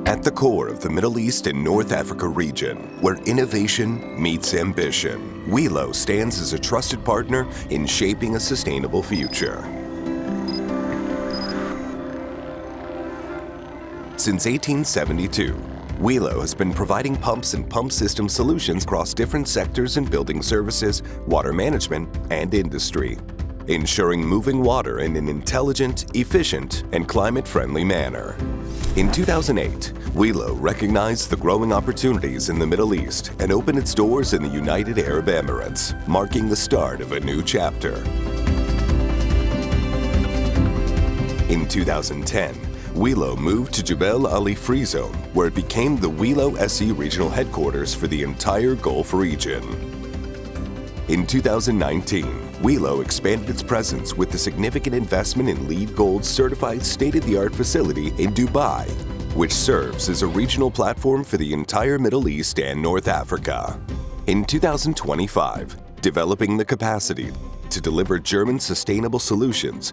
At the core of the Middle East and North Africa region, where innovation meets ambition, Wilo stands as a trusted partner in shaping a sustainable future. Since 1872, Wilo has been providing pumps and pump system solutions across different sectors in building services, water management, and industry, ensuring moving water in an intelligent, efficient, and climate-friendly manner. In 2008, Wilo recognized the growing opportunities in the Middle East and opened its doors in the United Arab Emirates, marking the start of a new chapter. In 2010, Wilo moved to Jebel Ali Free Zone, where it became the Wilo SE regional headquarters for the entire Gulf region. In 2019, Wilo expanded its presence with the significant investment in LEED Gold certified state-of-the-art facility in Dubai, which serves as a regional platform for the entire Middle East and North Africa. In 2025, developing the capacity to deliver German sustainable solutions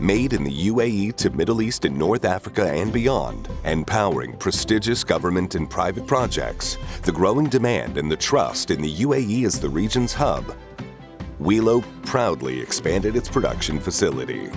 made in the UAE to Middle East and North Africa and beyond, and powering prestigious government and private projects, the growing demand and the trust in the UAE as the region's hub, Wilo proudly expanded its production facility.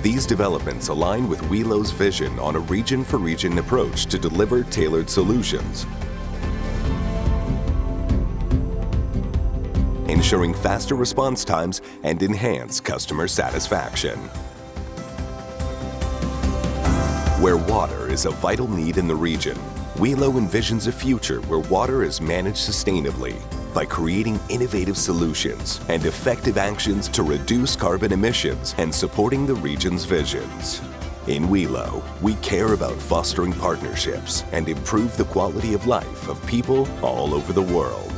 These developments align with Wilo's vision on a region-for-region approach to deliver tailored solutions, ensuring faster response times and enhanced customer satisfaction. Where water is a vital need in the region, Wilo envisions a future where water is managed sustainably by creating innovative solutions and effective actions to reduce carbon emissions and supporting the region's visions. In Wilo, we care about fostering partnerships and improve the quality of life of people all over the world.